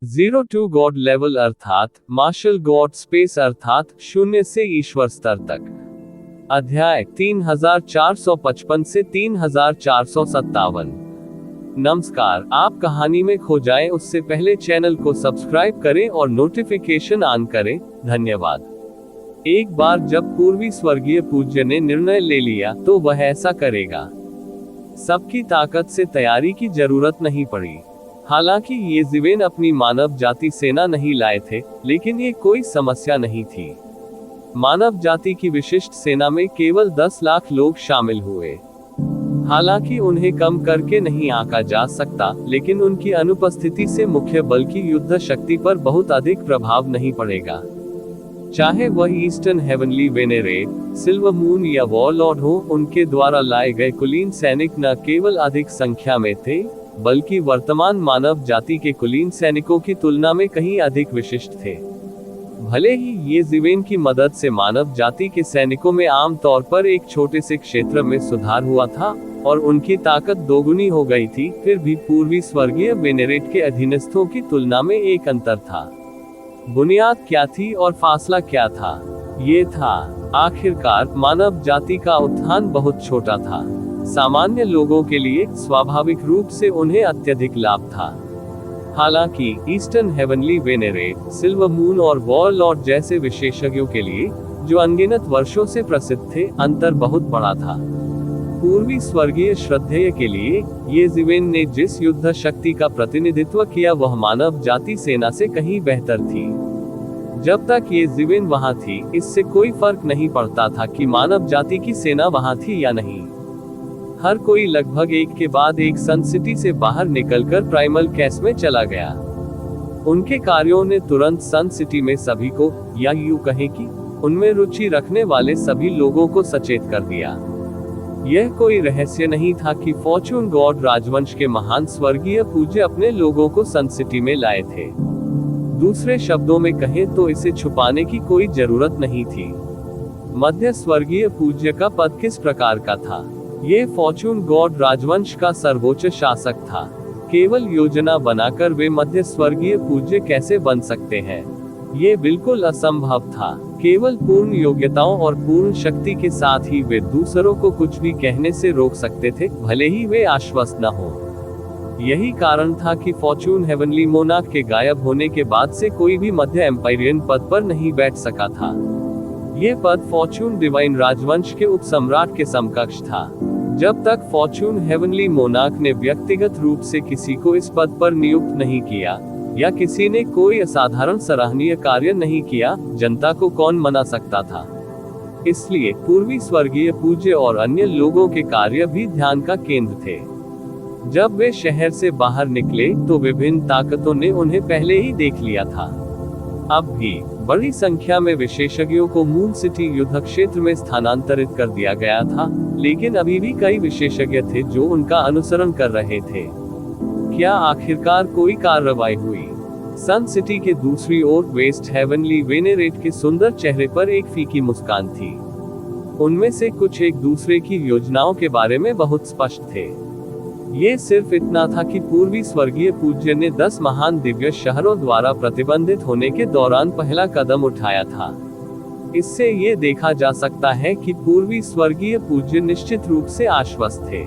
Zero to God level अर्थात martial God space अर्थात शून्य से ईश्वर स्तर तक। अध्याय 3455 से 3457। नमस्कार, आप कहानी में खो जाएं उससे पहले चैनल को सब्सक्राइब करें और नोटिफिकेशन ऑन करें। धन्यवाद। एक बार जब पूर्वी स्वर्गीय पूज्य ने निर्णय ले लिया तो वह ऐसा करेगा। सबकी ताकत से तैयारी की जरूरत नहीं पड़ी। हालांकि ये जीवेन अपनी मानव जाति सेना नहीं लाए थे, लेकिन ये कोई समस्या नहीं थी। मानव जाति की विशिष्ट सेना में केवल 10 लाख लोग शामिल हुए। हालांकि उन्हें कम करके नहीं आंका जा सकता, लेकिन उनकी अनुपस्थिति से मुख्य बल की युद्ध शक्ति पर बहुत अधिक प्रभाव नहीं पड़ेगा। चाहे वह ईस्टर्न हेवनली वेनेरेट, सिल्वर मून या वॉरलॉर्ड हो, उनके द्वारा लाए गए कुलीन सैनिक न केवल अधिक संख्या में थे, बल्कि वर्तमान मानव जाति के कुलीन सैनिकों की तुलना में कहीं अधिक विशिष्ट थे। भले ही ये जीवेन की मदद से मानव जाति के सैनिकों में आमतौर पर एक छोटे से क्षेत्र में सुधार हुआ था और उनकी ताकत दोगुनी हो गई थी, फिर भी पूर्वी स्वर्गीय वेनेरेट के अधीनस्थों की तुलना में एक अंतर था। बुनियाद क्या थी और फासला क्या था? ये था, आखिरकार मानव जाति का उत्थान बहुत छोटा था। सामान्य लोगों के लिए स्वाभाविक रूप से उन्हें अत्यधिक लाभ था। हालांकि ईस्टर्न हेवनली वेनेरेट, सिल्वर मून और वॉरलॉर्ड जैसे विशेषज्ञों के लिए, जो अनगिनत वर्षों से प्रसिद्ध थे, अंतर बहुत बड़ा था। पूर्वी स्वर्गीय श्रद्धेय के लिए, ये जीवेन ने जिस युद्ध शक्ति का प्रतिनिधित्व किया वह मानव जाति सेना से कहीं बेहतर थी। जब तक ये जीवेन वहां थी, इससे कोई फर्क नहीं पड़ता था कि मानव जाति की सेना वहां थी या नहीं। हर कोई लगभग एक के बाद एक सन सिटी से बाहर निकलकर प्राइमल कैस में चला गया। उनके कार्यों ने तुरंत सन सिटी में सभी को, या यूं कहें कि उनमें रुचि रखने वाले सभी लोगों को सचेत कर दिया। यह कोई रहस्य नहीं था कि फॉर्चून गॉड राजवंश के महान स्वर्गीय पूज्य अपने लोगों को सन सिटी में लाए थे। दूसरे शब्दों में कहें तो इसे छुपाने की कोई जरूरत नहीं थी। मध्य स्वर्गीय पूज्य का पद किस प्रकार का था? ये फॉर्चून गॉड राजवंश का सर्वोच्च शासक था। केवल योजना बनाकर वे मध्य स्वर्गीय पूज्य कैसे बन सकते हैं? ये बिल्कुल असंभव था। केवल पूर्ण योग्यताओं और पूर्ण शक्ति के साथ ही वे दूसरों को कुछ भी कहने से रोक सकते थे, भले ही वे आश्वस्त न हो। यही कारण था कि फॉर्चून हेवनली मोनार्क के गायब होने के बाद से कोई भी मध्य एम्पायरियन पद पर नहीं बैठ सका था। ये पद फॉर्चून डिवाइन राजवंश के उपसम्राट के समकक्ष था। जब तक फॉर्चून हेवनली मोनार्क ने व्यक्तिगत रूप से किसी को इस पद पर नियुक्त नहीं किया, या किसी ने कोई असाधारण सराहनीय कार्य नहीं किया, जनता को कौन मना सकता था? इसलिए पूर्वी स्वर्गीय पूज्य और अन्य लोगों के कार्य भी ध्यान का केंद्र थे। जब वे शहर से बाहर निकले तो विभिन्न ताकतों ने उन्हें पहले ही देख लिया था। अब भी बड़ी संख्या में विशेषज्ञों को मून सिटी युद्ध क्षेत्र में स्थानांतरित कर दिया गया था, लेकिन अभी भी कई विशेषज्ञ थे जो उनका अनुसरण कर रहे थे। क्या आखिरकार कोई कार्रवाई हुई? सन सिटी के दूसरी ओर वेस्ट हेवनली वेनेरेट के सुंदर चेहरे पर एक फीकी मुस्कान थी। उनमें से कुछ एक दूसरे की योजनाओं के बारे में बहुत स्पष्ट थे। ये सिर्फ इतना था कि पूर्वी स्वर्गीय पूज्य ने 10 महान दिव्य शहरों द्वारा प्रतिबंधित होने के दौरान पहला कदम उठाया था। इससे ये देखा जा सकता है कि पूर्वी स्वर्गीय पूज्य निश्चित रूप से आश्वस्त थे।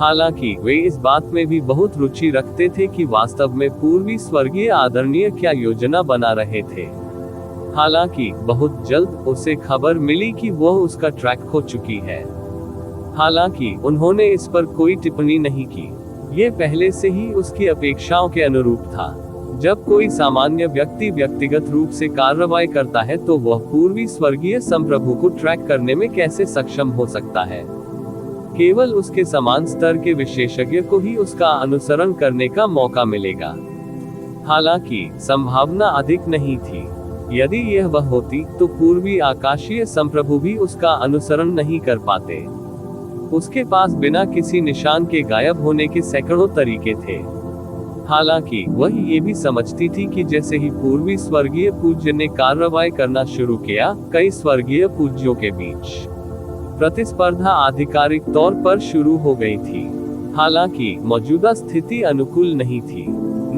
हालांकि वे इस बात में भी बहुत रुचि रखते थे कि वास्तव में पूर्वी स्वर्गीय आदरणीय क्या योजना बना रहे थे। हालांकि बहुत जल्द उसे खबर मिली कि वह उसका ट्रैक खो चुकी है। हालांकि उन्होंने इस पर कोई टिप्पणी नहीं की। ये पहले से ही उसकी अपेक्षाओं के अनुरूप था। जब कोई सामान्य व्यक्ति व्यक्तिगत रूप से कार्रवाई करता है तो वह पूर्वी स्वर्गीय संप्रभु को ट्रैक करने में कैसे सक्षम हो सकता है? केवल उसके समान स्तर के विशेषज्ञ को ही उसका अनुसरण करने का मौका मिलेगा। हालांकि संभावना अधिक नहीं थी। यदि यह वह होती तो पूर्वी आकाशीय संप्रभु भी उसका अनुसरण नहीं कर पाते। उसके पास बिना किसी निशान के गायब होने के सैकड़ों तरीके थे। हालांकि वह ये भी समझती थी कि जैसे ही पूर्वी स्वर्गीय पूज्य ने कार्रवाई करना शुरू किया, कई स्वर्गीय पूज्यों के बीच प्रतिस्पर्धा आधिकारिक तौर पर शुरू हो गई थी। हालांकि मौजूदा स्थिति अनुकूल नहीं थी।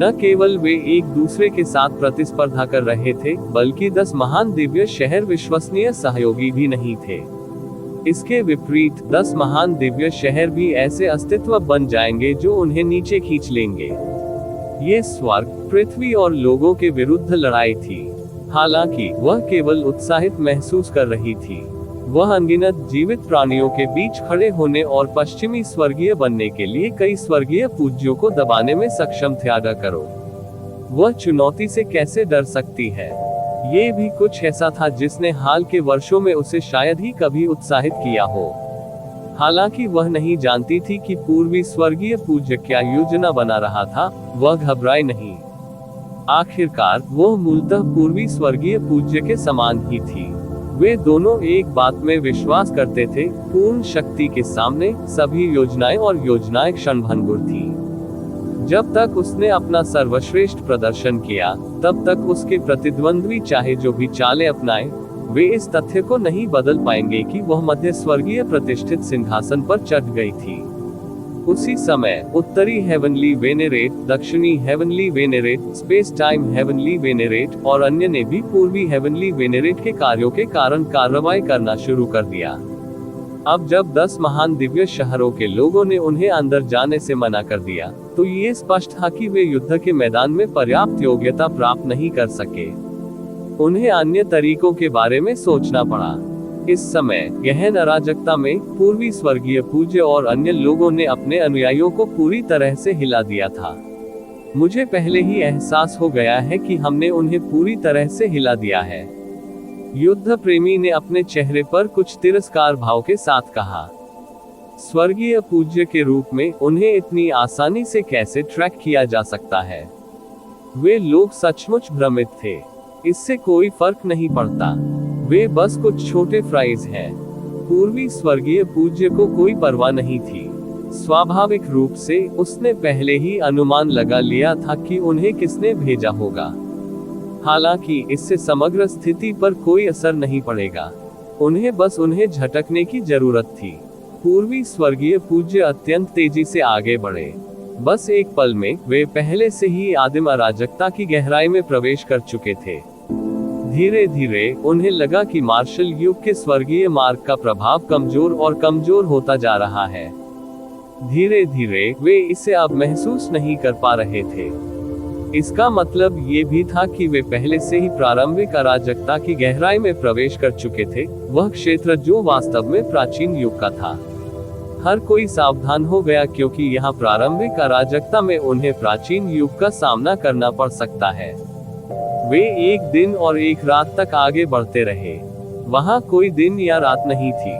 न केवल वे एक दूसरे के साथ प्रतिस्पर्धा कर रहे थे, बल्कि 10 महान दिव्य शहर विश्वसनीय सहयोगी भी नहीं थे। इसके विपरीत 10 महान दिव्य शहर भी ऐसे अस्तित्व बन जाएंगे जो उन्हें नीचे खींच लेंगे। ये स्वर्ग, पृथ्वी और लोगों के विरुद्ध लड़ाई थी। हालांकि वह केवल उत्साहित महसूस कर रही थी। वह अनगिनत जीवित प्राणियों के बीच खड़े होने और पश्चिमी स्वर्गीय बनने के लिए कई स्वर्गीय पूज्यों को दबाने में सक्षम त्यागा करो। वह चुनौती से कैसे डर सकती है? ये भी कुछ ऐसा था जिसने हाल के वर्षों में उसे शायद ही कभी उत्साहित किया हो। हालांकि वह नहीं जानती थी कि पूर्वी स्वर्गीय पूज्य क्या योजना बना रहा था। वह घबराई नहीं। आखिरकार वह मूलतः पूर्वी स्वर्गीय पूज्य के समान ही थी। वे दोनों एक बात में विश्वास करते थे, पूर्ण शक्ति के सामने सभी योजनाएं और योजनाएं क्षणभंगुर थी। जब तक उसने अपना सर्वश्रेष्ठ प्रदर्शन किया, तब तक उसके प्रतिद्वंद्वी चाहे जो भी चालें अपनाएं, वे इस तथ्य को नहीं बदल पाएंगे कि वह मध्य स्वर्गीय प्रतिष्ठित सिंहासन पर चढ़ गई थी। उसी समय उत्तरी हेवनली वेनेरेट, दक्षिणी हेवनली वेनेरेट, स्पेस टाइम हेवनली वेनेरेट और अन्य ने भी पूर्वी हेवनली वेनेरेट के कार्यों के कारण कार्रवाई करना शुरू कर दिया। अब जब 10 महान दिव्य शहरों के लोगों ने उन्हें अंदर जाने से मना कर दिया, तो ये स्पष्ट था कि वे युद्ध के मैदान में पर्याप्त योग्यता प्राप्त नहीं कर सके। उन्हें अन्य तरीकों के बारे में सोचना पड़ा। इस समय गहन अराजकता में पूर्वी स्वर्गीय पूज्य और अन्य लोगों ने अपने अनुयायियों को पूरी तरह से हिला दिया था। मुझे पहले ही एहसास हो गया है कि हमने उन्हें पूरी तरह से हिला दिया है। युद्ध प्रेमी ने अपने चेहरे पर कुछ तिरस्कार भाव के साथ कहा। स्वर्गीय पूज्य के रूप में उन्हें इतनी आसानी से कैसे ट्रैक किया जा सकता है? वे लोग सचमुच भ्रमित थे। इससे कोई फर्क नहीं पड़ता। वे बस कुछ छोटे फ्राइज हैं। पूर्वी स्वर्गीय पूज्य को कोई परवाह नहीं थी। स्वाभाविक रूप से उसने पहले ही अनुमान लगा लिया था कि उन्हें किसने भेजा होगा। हालांकि इससे समग्र स्थिति पर कोई असर नहीं पड़ेगा। उन्हें झटकने की जरूरत थी। पूर्वी स्वर्गीय पूज्य अत्यंत तेजी से आगे बढ़े। बस एक पल में वे पहले से ही आदिम अराजकता की गहराई में प्रवेश कर चुके थे। धीरे धीरे उन्हें लगा कि मार्शल युग के स्वर्गीय मार्ग का प्रभाव कमजोर और कमजोर होता जा रहा है। धीरे धीरे वे इसे अब महसूस नहीं कर पा रहे थे। इसका मतलब ये भी था कि वे पहले से ही प्रारंभिक अराजकता की गहराई में प्रवेश कर चुके थे, वह क्षेत्र जो वास्तव में प्राचीन युग का था। हर कोई सावधान हो गया क्योंकि यहाँ प्रारंभिक अराजकता में उन्हें प्राचीन युग का सामना करना पड़ सकता है। वे एक दिन और एक रात तक आगे बढ़ते रहे। वहाँ कोई दिन या रात नहीं थी।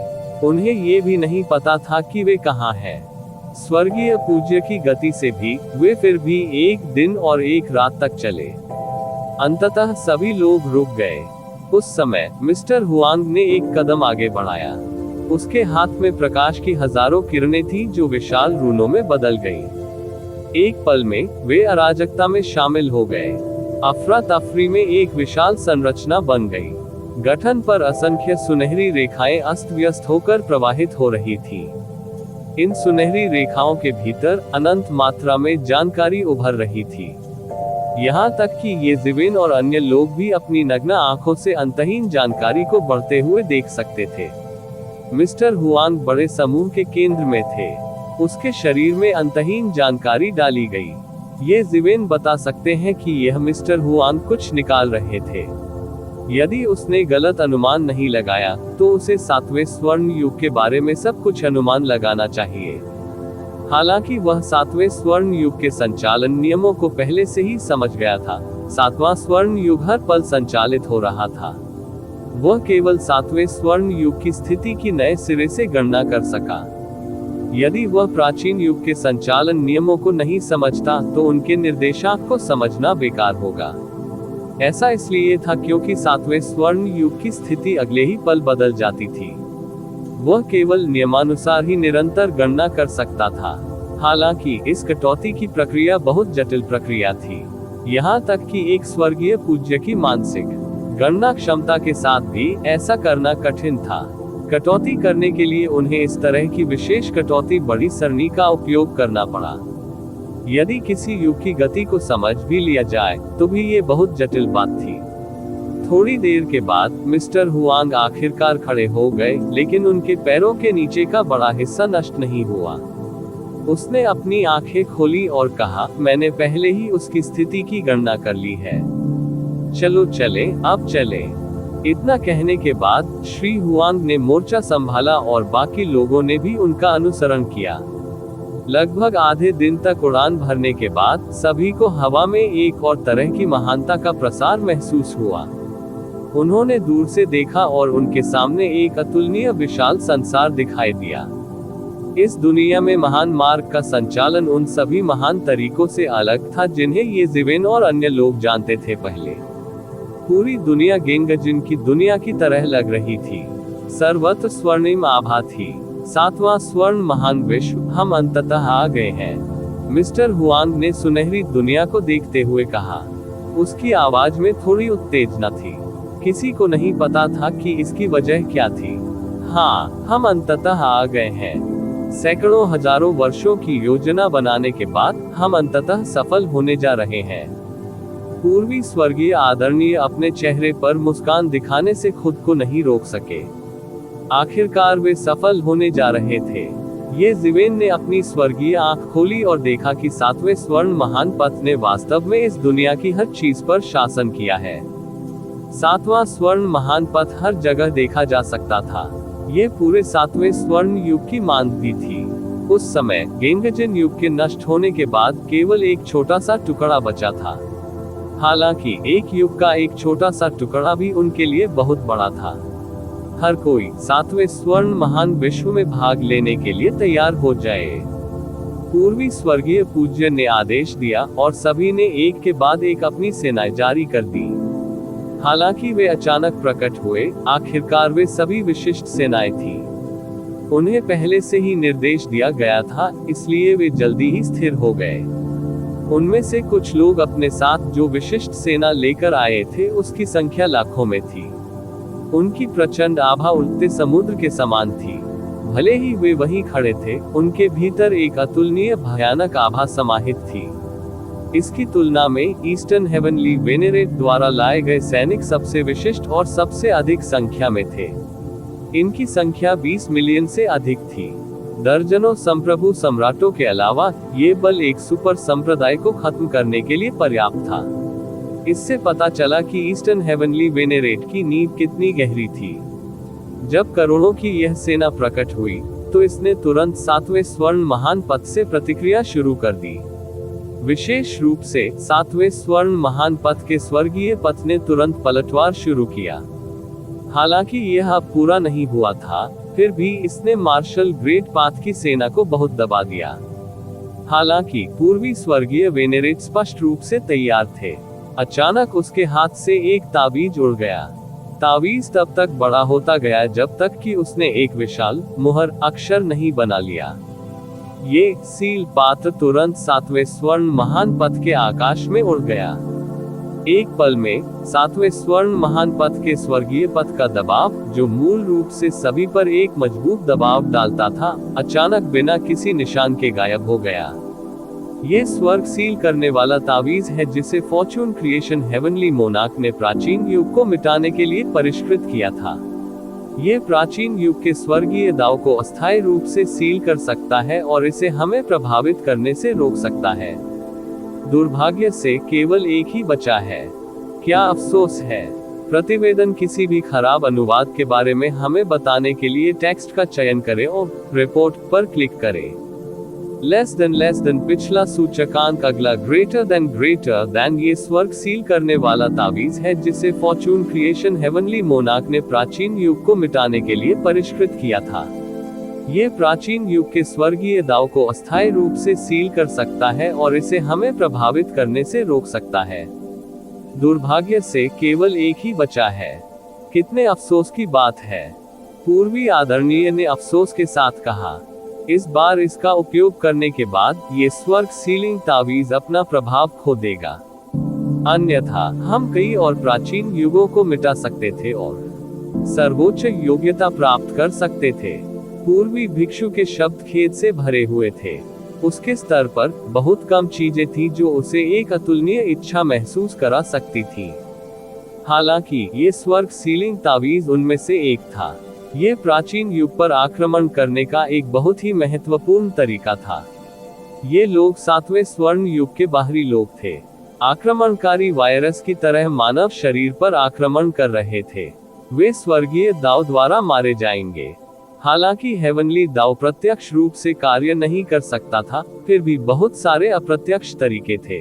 उन्हें ये भी नहीं पता था कि वे कहाँ हैं। स्वर्गीय पूज्य की गति से भी वे फिर भी एक दिन और एक रात तक चले। अंततः सभी लोग रुक गए। उस समय मिस्टर हुआंग ने एक कदम आगे बढ़ाया। उसके हाथ में प्रकाश की हजारों किरणें थी जो विशाल रूनों में बदल गईं। एक पल में वे अराजकता में शामिल हो गए। अफरा तफरी में एक विशाल संरचना बन गई। गठन पर असंख्य सुनहरी रेखाएं अस्त व्यस्त होकर प्रवाहित हो रही थी। इन सुनहरी रेखाओं के भीतर अनंत मात्रा में जानकारी उभर रही थी। यहाँ तक कि ये जिविन और अन्य लोग भी अपनी नग्न आंखों से अंतहीन जानकारी को बढ़ते हुए देख सकते थे। मिस्टर हुआंग बड़े समूह के केंद्र में थे। उसके शरीर में अंतहीन जानकारी डाली गई। ये जिवेन बता सकते हैं कि यह मिस्टर हुआंग कुछ निकाल रहे थे। यदि उसने गलत अनुमान नहीं लगाया, तो उसे 7वें स्वर्ण युग के बारे में सब कुछ अनुमान लगाना चाहिए। हालांकि वह 7वें स्वर्ण युग के संचालन नियमों को पहले से ही समझ गया था। 7वां स्वर्ण युग हर पल संचालित हो रहा था। वह केवल 7वें स्वर्ण युग की स्थिति की नए सिरे से गणना कर सका। यदि वह प्राचीन युग के संचालन नियमों को नहीं समझता, तो उनके निर्देशांक को समझना बेकार होगा। ऐसा इसलिए था क्योंकि 7वें स्वर्ण युग की स्थिति अगले ही पल बदल जाती थी। वह केवल नियमानुसार ही निरंतर गणना कर सकता था। हालांकि इस कटौती की प्रक्रिया बहुत जटिल प्रक्रिया थी। यहाँ तक कि एक स्वर्गीय पूज्य की मानसिक गणना क्षमता के साथ भी ऐसा करना कठिन था। कटौती करने के लिए उन्हें इस तरह की विशेष कटौती बड़ी सरणी का उपयोग करना पड़ा। यदि किसी युग की गति को समझ भी लिया जाए तो भी ये बहुत जटिल बात थी। थोड़ी देर के बाद मिस्टर हुआंग आखिरकार खड़े हो गए, लेकिन उनके पैरों के नीचे का बड़ा हिस्सा नष्ट नहीं हुआ। उसने अपनी आंखें खोली और कहा, मैंने पहले ही उसकी स्थिति की गणना कर ली है। चलो चले, अब चले। इतना कहने के बाद श्री हुआंग ने मोर्चा संभाला और बाकी लोगों ने भी उनका अनुसरण किया। लगभग आधे दिन तक उड़ान भरने के बाद सभी को हवा में एक और तरह की महानता का प्रसार महसूस हुआ। उन्होंने दूर से देखा और उनके सामने एक अतुलनीय विशाल संसार दिखाई दिया। इस दुनिया में महान मार्ग का संचालन उन सभी महान तरीकों से अलग था जिन्हें ये ज़िवेन और अन्य लोग जानते थे पहले। पूरी दुनिया गेंगजिन की दुनिया की तरह लग रही थी। सर्वत्र स्वर्णिम आभा थी। 7वां स्वर्ण महान विश्व, हम अंततः आ गए हैं, मिस्टर हुआंग ने सुनहरी दुनिया को देखते हुए कहा। उसकी आवाज में थोड़ी उत्तेजना थी। किसी को नहीं पता था कि इसकी वजह क्या थी। हाँ, हम अंततः आ गए हैं। सैकड़ों हजारों वर्षों की योजना बनाने के बाद हम अंततः सफल होने जा रहे हैं। पूर्वी स्वर्गीय आदरणीय अपने चेहरे पर मुस्कान दिखाने से खुद को नहीं रोक सके। आखिरकार वे सफल होने जा रहे थे। ये ज़िवेन ने अपनी स्वर्गीय आंख खोली और देखा कि 7वें स्वर्ण महान पथ ने वास्तव में इस दुनिया की हर चीज पर शासन किया है। 7वां स्वर्ण महान पथ हर जगह देखा जा सकता था। ये पूरे 7वें स्वर्ण युग की मांग भी थी। उस समय गेंगजिन युग के नष्ट होने के बाद केवल एक छोटा सा टुकड़ा बचा था। हालांकि एक युग का एक छोटा सा टुकड़ा भी उनके लिए बहुत बड़ा था। हर कोई 7वें स्वर्ण महान विश्व में भाग लेने के लिए तैयार हो जाए। पूर्वी स्वर्गीय पूज्य ने आदेश दिया और सभी ने एक के बाद एक अपनी सेनाएं जारी कर दी। हालांकि वे अचानक प्रकट हुए, आखिरकार वे सभी विशिष्ट सेनाएं थी। उन्हें पहले से ही निर्देश दिया गया था, इसलिए वे जल्दी ही स्थिर हो गए। उनमें से कुछ लोग अपने साथ जो विशिष्ट सेना लेकर आए थे उसकी संख्या लाखों में थी। उनकी प्रचंड आभा उठते समुद्र के समान थी। भले ही वे वहीं खड़े थे, उनके भीतर एक अतुलनीय भयानक आभा समाहित थी। इसकी तुलना में ईस्टर्न हेवनली वेनेरेट द्वारा लाए गए सैनिक सबसे विशिष्ट और सबसे अधिक संख्या में थे। इनकी संख्या 20 मिलियन से अधिक थी। दर्जनों संप्रभु सम्राटों के अलावा ये बल एक सुपर संप्रदाय को खत्म करने के लिए पर्याप्त था। इससे पता चला कि ईस्टर्न हेवनली वेनेरेट की नींव कितनी गहरी थी। जब करोड़ों की यह सेना प्रकट हुई तो इसने तुरंत 7वें स्वर्ण महान पथ से प्रतिक्रिया शुरू कर दी। विशेष रूप से 7वें स्वर्ण महान पथ के स्वर्गीय पथ ने तुरंत पलटवार शुरू किया। हालांकि यह अब पूरा नहीं हुआ था, फिर भी इसने मार्शल ग्रेट पाथ की सेना को बहुत दबा दिया। हालांकि पूर्वी स्वर्गीय वेनेरेट स्पष्ट रूप से तैयार थे। अचानक उसके हाथ से एक ताबीज उड़ गया। ताबीज तब तक बड़ा होता गया जब तक कि उसने एक विशाल मुहर अक्षर नहीं बना लिया। ये सील पात्र तुरंत 7वें स्वर्ण महान पथ के आकाश में उड़ गया। एक पल में 7वें स्वर्ण महान पथ के स्वर्गीय पथ का दबाव, जो मूल रूप से सभी पर एक मजबूत दबाव डालता था, अचानक बिना किसी निशान के गायब हो गया। ये स्वर्ग सील करने वाला तावीज है जिसे फॉर्चून क्रिएशन हेवनली मोनार्क ने प्राचीन युग को मिटाने के लिए परिष्कृत किया था। ये प्राचीन युग के स्वर्गीय दाव को अस्थायी रूप से सील कर सकता है और इसे हमें प्रभावित करने से रोक सकता है। दुर्भाग्य से केवल एक ही बचा है। क्या अफसोस है। प्रतिवेदन किसी भी खराब अनुवाद के बारे में हमें बताने के लिए टेक्स्ट का चयन करें और रिपोर्ट पर क्लिक करें। लेस देन पिछला सूचकांक अगला ग्रेटर देन ये स्वर्ग सील करने वाला तावीज है जिसे फॉर्चून क्रिएशन हेवनली मोनार्क ने प्राचीन युग को मिटाने के लिए परिष्कृत किया था। ये प्राचीन युग के स्वर्गीय दाव को अस्थायी रूप से सील कर सकता है और इसे हमें प्रभावित करने से रोक सकता है। दुर्भाग्य से केवल एक ही बचा है। कितने अफसोस की बात है। पूर्वी आदरणीय ने अफसोस के साथ कहा। इस बार इसका उपयोग करने के बाद ये स्वर्ग सीलिंग तावीज अपना प्रभाव खो देगा। अन्यथा हम कई और प्राचीन युगों को मिटा सकते थे और सर्वोच्च योग्यता प्राप्त कर सकते थे। पूर्वी भिक्षु के शब्द खेद से भरे हुए थे। उसके स्तर पर बहुत कम चीजें थी जो उसे एक अतुलनीय इच्छा महसूस करा सकती थी। हालांकि ये स्वर्ग सीलिंग तावीज उनमें से एक था। ये प्राचीन युग पर आक्रमण करने का एक बहुत ही महत्वपूर्ण तरीका था। ये लोग 7वें स्वर्ण युग के बाहरी लोग थे। आक्रमणकारी वायरस की तरह मानव शरीर पर आक्रमण कर रहे थे। वे स्वर्गीय दाव द्वारा मारे जाएंगे। हालांकि हेवनली दाव प्रत्यक्ष रूप से कार्य नहीं कर सकता था, फिर भी बहुत सारे अप्रत्यक्ष तरीके थे।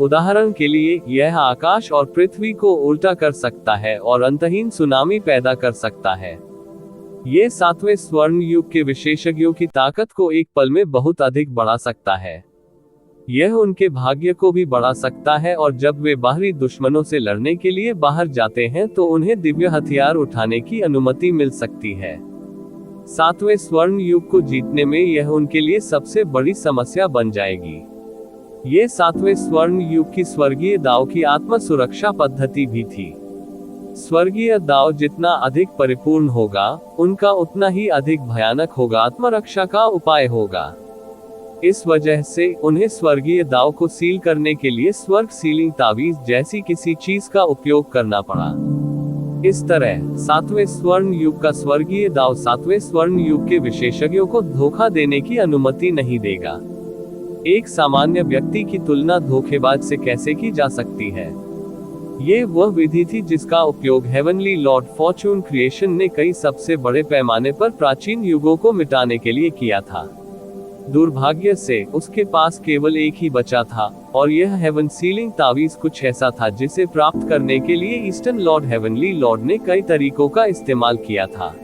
उदाहरण के लिए, यह आकाश और पृथ्वी को उल्टा कर सकता है और अंतहीन सुनामी पैदा कर सकता है। ये 7वें स्वर्ण युग के विशेषज्ञों की ताकत को एक पल में बहुत अधिक बढ़ा सकता है। यह उनके भाग्य को भी बढ़ा सकता है और जब वे बाहरी दुश्मनों से लड़ने के लिए बाहर जाते हैं तो उन्हें दिव्य हथियार उठाने की अनुमति मिल सकती है। 7वें स्वर्ण युग को जीतने में यह उनके लिए सबसे बड़ी समस्या बन जाएगी। ये 7वें स्वर्ण युग की स्वर्गीय दाव की आत्म सुरक्षा पद्धति भी थी। स्वर्गीय दाव जितना अधिक परिपूर्ण होगा, उनका उतना ही अधिक भयानक होगा आत्मरक्षा का उपाय होगा। इस वजह से उन्हें स्वर्गीय दाव को सील करने के लिए स्वर्ग सीलिंग तावीज जैसी किसी चीज का उपयोग करना पड़ा। इस तरह 7वें स्वर्ण युग का स्वर्गीय दाव 7वें स्वर्ण युग के विशेषज्ञों को धोखा देने की अनुमति नहीं देगा। एक सामान्य व्यक्ति की तुलना धोखेबाज से कैसे की जा सकती है? ये वह विधि थी जिसका उपयोग हेवनली लॉर्ड फॉर्चून क्रिएशन ने कई सबसे बड़े पैमाने पर प्राचीन युगों को मिटाने के लिए किया था। दुर्भाग्य से उसके पास केवल एक ही बचा था, और यह हेवन सीलिंग तावीज कुछ ऐसा था जिसे प्राप्त करने के लिए ईस्टर्न लॉर्ड हेवनली लॉर्ड ने कई तरीकों का इस्तेमाल किया था।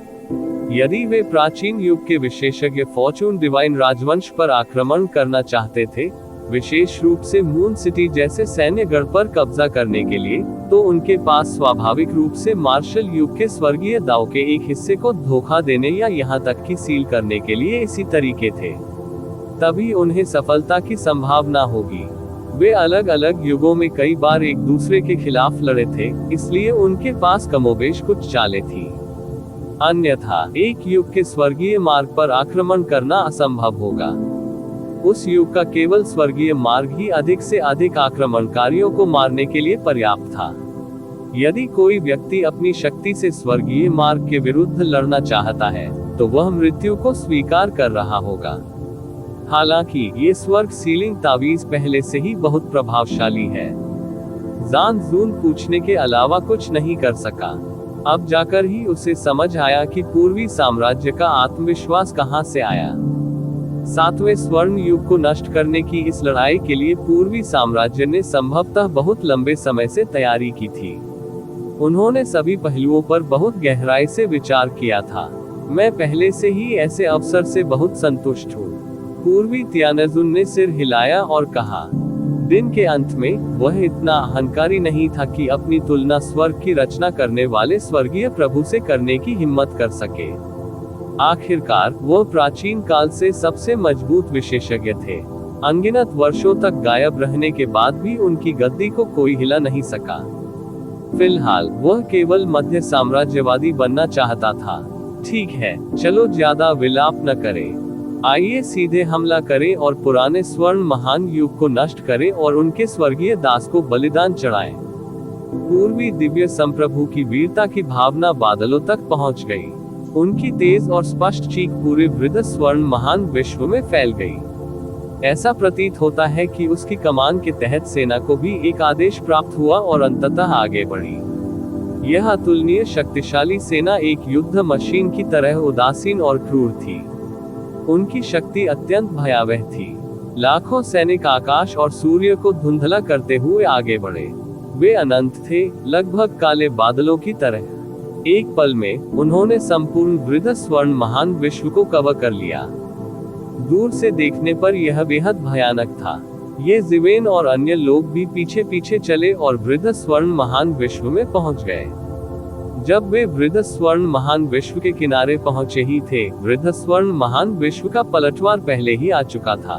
यदि वे प्राचीन युग के विशेषज्ञ फॉर्चून डिवाइन राजवंश पर आक्रमण करना चाहते थे, विशेष रूप से मून सिटी जैसे सैन्य गढ़ पर कब्जा करने के लिए, तो उनके पास स्वाभाविक रूप से मार्शल युग के स्वर्गीय दाव के एक हिस्से को धोखा देने या यहाँ तक कि सील करने के लिए इसी तरीके थे। तभी उन्हें सफलता की संभावना होगी। वे अलग अलग युगों में कई बार एक दूसरे के खिलाफ लड़े थे, इसलिए उनके पास कमोबेश कुछ चालें थी। अन्यथा एक युग के स्वर्गीय मार्ग पर आक्रमण करना असंभव होगा। उस युग का केवल स्वर्गीय मार्ग ही अधिक से अधिक आक्रमणकारियों को मारने के लिए पर्याप्त था। यदि कोई व्यक्ति अपनी शक्ति से स्वर्गीय मार्ग के विरुद्ध लड़ना चाहता है, तो वह मृत्यु को स्वीकार कर रहा होगा। हालांकि ये स्वर्ग सीलिंग तावीज पहले से ही बहुत प्रभावशाली है। जान जून पूछने के अलावा कुछ नहीं कर सका। अब जाकर ही उसे समझ आया कि पूर्वी साम्राज्य का आत्मविश्वास कहां से आया। 7वें स्वर्ण युग को नष्ट करने की इस लड़ाई के लिए पूर्वी साम्राज्य ने संभवतः बहुत लंबे समय से तैयारी की थी। उन्होंने सभी पहलुओं पर बहुत गहराई से विचार किया था। मैं पहले से ही ऐसे अवसर से बहुत संतुष्ट हूँ। पूर्वी तियानजुन ने सिर हिलाया और कहा। दिन के अंत में वह इतना अहंकारी नहीं था कि अपनी तुलना स्वर्ग की रचना करने वाले स्वर्गीय प्रभु से करने की हिम्मत कर सके। आखिरकार वह प्राचीन काल से सबसे मजबूत विशेषज्ञ थे। अनगिनत वर्षों तक गायब रहने के बाद भी उनकी गद्दी को कोई हिला नहीं सका। फिलहाल वह केवल मध्य साम्राज्यवादी बनना चाहता था। ठीक है, चलो ज्यादा विलाप न करें। आइए सीधे हमला करें और पुराने स्वर्ण महान युग को नष्ट करें और उनके स्वर्गीय दास को बलिदान चढ़ाएं। पूर्वी दिव्य संप्रभु की वीरता की भावना बादलों तक पहुंच गई। उनकी तेज और स्पष्ट चीख पूरे वृद्ध स्वर्ण महान विश्व में फैल गई। ऐसा प्रतीत होता है कि उसकी कमान के तहत सेना को भी एक आदेश प्राप्त हुआ और अंततः आगे बढ़ी। यह अतुलनीय शक्तिशाली सेना एक युद्ध मशीन की तरह उदासीन और क्रूर थी। उनकी शक्ति अत्यंत भयावह थी। लाखों सैनिक आकाश और सूर्य को धुंधला करते हुए आगे बढ़े। वे अनंत थे, लगभग काले बादलों की तरह। एक पल में उन्होंने संपूर्ण वृद्ध स्वर्ण महान विश्व को कवर कर लिया। दूर से देखने पर यह बेहद भयानक था। ये जिवेन और अन्य लोग भी पीछे पीछे चले और वृद्ध स्वर्ण महान विश्व में पहुंच गए। जब वे वृद्ध स्वर्ण महान विश्व के किनारे पहुंचे ही थे, वृद्ध स्वर्ण महान विश्व का पलटवार पहले ही आ चुका था।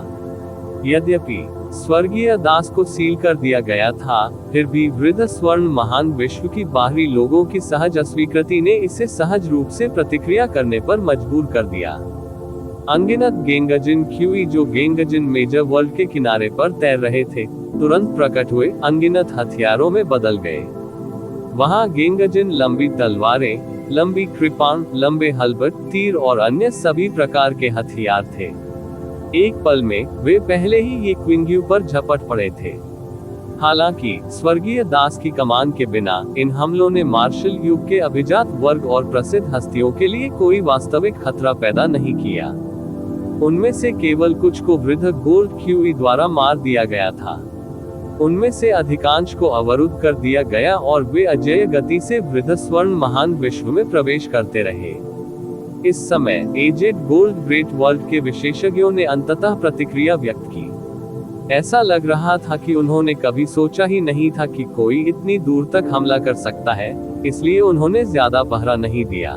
यद्यपि स्वर्गीय दास को सील कर दिया गया था, फिर भी वृद्ध स्वर्ण महान विश्व की बाहरी लोगों की सहज अस्वीकृति ने इसे सहज रूप से प्रतिक्रिया करने पर मजबूर कर दिया। अनगिनत गेंगजिन क्यूई जो गेंगजिन मेजर वर्ल्ड के किनारे पर तैर रहे थे, तुरंत प्रकट हुए, अनगिनत हथियारों में बदल गए। वहां गेंगजिन लंबी तलवारें, लंबी कृपाण, लंबे हल्बट, तीर और अन्य सभी प्रकार के हथियार थे। एक पल में वे पहले ही ये क्विंग्यू पर झपट पड़े थे। हालांकि स्वर्गीय दास की कमान के बिना इन हमलों ने मार्शल युग के अभिजात वर्ग और प्रसिद्ध हस्तियों के लिए कोई वास्तविक खतरा पैदा नहीं किया। उनमें से केवल कुछ को वृद्ध गोल्ड क्यूई द्वारा मार दिया गया था। उनमें से अधिकांश को अवरुद्ध कर दिया गया और वे अजेय गति से वृद्ध स्वर्ण महान विश्व में प्रवेश करते रहे। इस समय एजेड गोल्ड ग्रेट वर्ल्ड के विशेषज्ञों ने अंततः प्रतिक्रिया व्यक्त की। ऐसा लग रहा था कि उन्होंने कभी सोचा ही नहीं था कि कोई इतनी दूर तक हमला कर सकता है, इसलिए उन्होंने ज्यादा पहरा नहीं दिया।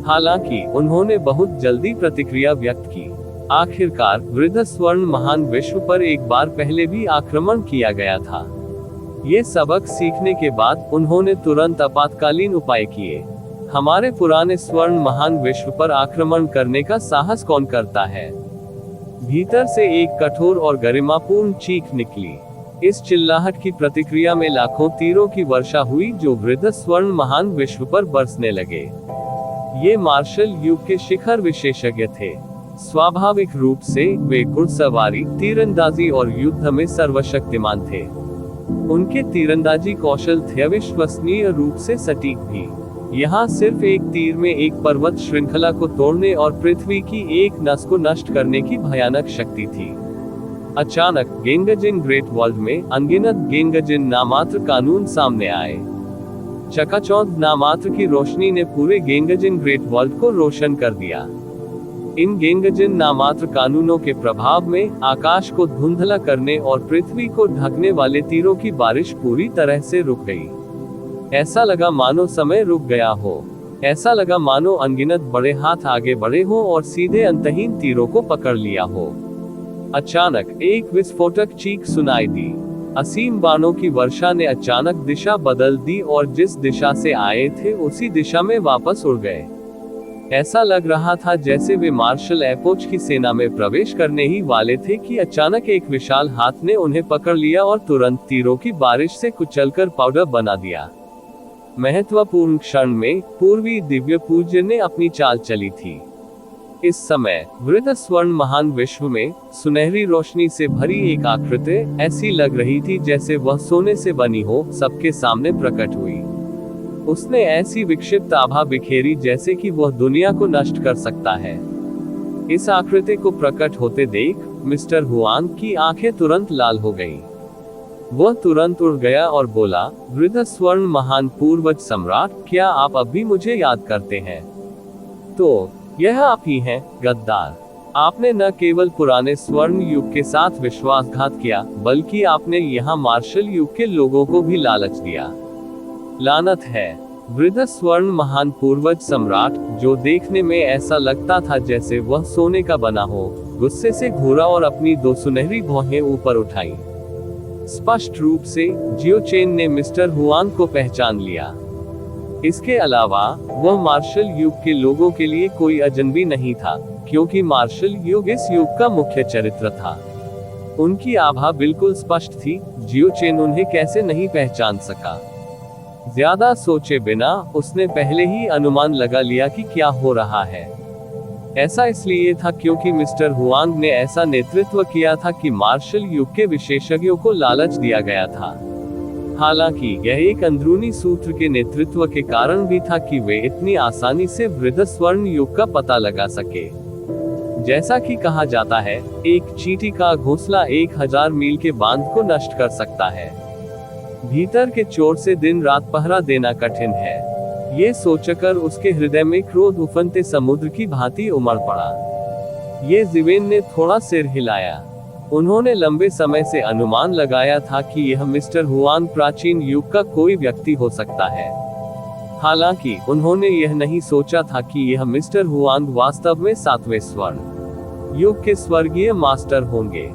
हालांकि उन्होंने बहुत जल्दी प्रतिक्रिया व्यक्त की। आखिरकार वृद्ध स्वर्ण महान विश्व पर एक बार पहले भी आक्रमण किया गया था। ये सबक सीखने के बाद उन्होंने तुरंत आपातकालीन उपाय किए। हमारे पुराने स्वर्ण महान विश्व पर आक्रमण करने का साहस कौन करता है? भीतर से एक कठोर और गरिमापूर्ण चीख निकली। इस चिल्लाहट की प्रतिक्रिया में लाखों तीरों की वर्षा हुई जो वृद्ध स्वर्ण महान विश्व पर बरसने लगे। ये मार्शल युग के शिखर विशेषज्ञ थे। स्वाभाविक रूप से वे घुड़सवारी, तीरंदाजी और युद्ध में सर्वशक्तिमान थे। उनके तीरंदाजी कौशल थे अविश्वसनीय रूप से सटीक भी। यहाँ सिर्फ एक तीर में एक पर्वत श्रृंखला को तोड़ने और पृथ्वी की एक नस को नष्ट करने की भयानक शक्ति थी। अचानक गेंगजिन ग्रेट वर्ल्ड में अनगिनत गेंगजिन नामात्र कानून सामने आए। चकाचौंध नामात्र की रोशनी ने पूरे गेंगजिन ग्रेट वर्ल्ड को रोशन कर दिया। इन गेंगजिन नामात्र कानूनों के प्रभाव में आकाश को धुंधला करने और पृथ्वी को ढकने वाले तीरों की बारिश पूरी तरह से रुक गई। ऐसा लगा मानो समय रुक गया हो। ऐसा लगा मानो अनगिनत बड़े हाथ आगे बढ़े हों और सीधे अंतहीन तीरों को पकड़ लिया हो। अचानक एक विस्फोटक चीख सुनाई दी। असीम बाणों की वर्षा ने अचानक दिशा बदल दी और जिस दिशा से आए थे उसी दिशा में वापस उड़ गए। ऐसा लग रहा था जैसे वे मार्शल एपोच की सेना में प्रवेश करने ही वाले थे कि अचानक एक विशाल हाथ ने उन्हें पकड़ लिया और तुरंत तीरों की बारिश से कुचलकर पाउडर बना दिया। महत्वपूर्ण क्षण में पूर्वी दिव्य पूज्य ने अपनी चाल चली थी। इस समय वृद्ध स्वर्ण महान विश्व में सुनहरी रोशनी से भरी एक आकृति ऐसी लग रही थी जैसे वह सोने से बनी हो, सबके सामने प्रकट हुई। उसने ऐसी विक्षिप्त आभा बिखेरी जैसे कि वह दुनिया को नष्ट कर सकता है। इस आकृति को प्रकट होते देख मिस्टर हुआंग की आंखें तुरंत लाल हो गईं। वह तुरंत उड़ गया और बोला, वृद्ध स्वर्ण महान पूर्वज सम्राट, क्या आप अब भी मुझे याद करते हैं? तो यह आप ही हैं, गद्दार। आपने न केवल पुराने स्वर्ण युग के साथ विश्वासघात किया, बल्कि आपने यहाँ मार्शल युग के लोगों को भी लालच दिया। लानत है। वृद्ध स्वर्ण महान पूर्वज सम्राट, जो देखने में ऐसा लगता था जैसे वह सोने का बना हो, गुस्से से घूरा और अपनी दो सुनहरी भौहें ऊपर उठाई। स्पष्ट रूप से जियो चेन ने मिस्टर हुआंग को पहचान लिया। इसके अलावा वह मार्शल युग के लोगों के लिए कोई अजनबी नहीं था, क्योंकि मार्शल युग इस युग का मुख्य चरित्र था। उनकी आभा बिल्कुल स्पष्ट थी। जियो चेन उन्हें कैसे नहीं पहचान सका? ज्यादा सोचे बिना उसने पहले ही अनुमान लगा लिया कि क्या हो रहा है। ऐसा इसलिए था क्योंकि मिस्टर हुआंग ने ऐसा नेतृत्व किया था कि मार्शल युग के विशेषज्ञों को लालच दिया गया था। हालांकि यह एक अंदरूनी सूत्र के नेतृत्व के कारण भी था कि वे इतनी आसानी से वृद्ध स्वर्ण युग का पता लगा सके। जैसा कि कहा जाता है, एक चींटी का घोंसला 1000 मील के बांध को नष्ट कर सकता है। भीतर के चोर से दिन रात पहरा देना कठिन है। ये सोचकर उसके हृदय में क्रोध उफनते समुद्र की भांति उमड़ पड़ा। ये जिवेन ने थोड़ा सिर हिलाया। उन्होंने लंबे समय से अनुमान लगाया था कि यह मिस्टर हुआंग प्राचीन युग का कोई व्यक्ति हो सकता है। हालांकि उन्होंने यह नहीं सोचा था कि यह मिस्टर हुआंग वास्तव में 7वें स्वर्ण युग के स्वर्गीय मास्टर होंगे।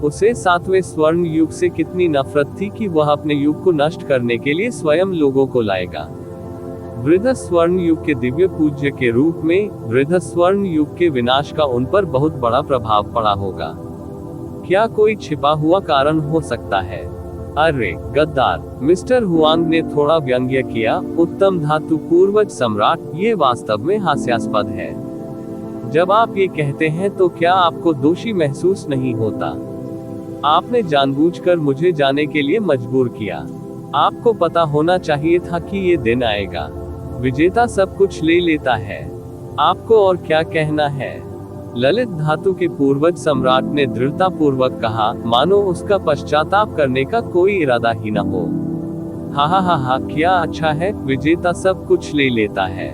उसे 7वें स्वर्ण युग से कितनी नफरत थी कि वह अपने युग को नष्ट करने के लिए स्वयं लोगों को लाएगा। वृद्ध स्वर्ण युग के दिव्य पूज्य के रूप में वृद्ध स्वर्ण युग के विनाश का उन पर बहुत बड़ा प्रभाव पड़ा होगा। क्या कोई छिपा हुआ कारण हो सकता है? अरे गद्दार, मिस्टर हुआंग ने थोड़ा व्यंग्य किया। उत्तम धातु पूर्वज सम्राट, ये वास्तव में हास्यास्पद है। जब आप ये कहते हैं तो क्या आपको दोषी महसूस नहीं होता? आपने जानबूझकर मुझे जाने के लिए मजबूर किया। आपको पता होना चाहिए था कि ये दिन आएगा। विजेता सब कुछ ले लेता है। आपको और क्या कहना है? ललित धातु के पूर्वज सम्राट ने दृढ़ता पूर्वक कहा, मानो उसका पश्चाताप करने का कोई इरादा ही न हो। हा, क्या अच्छा है, विजेता सब कुछ ले लेता है।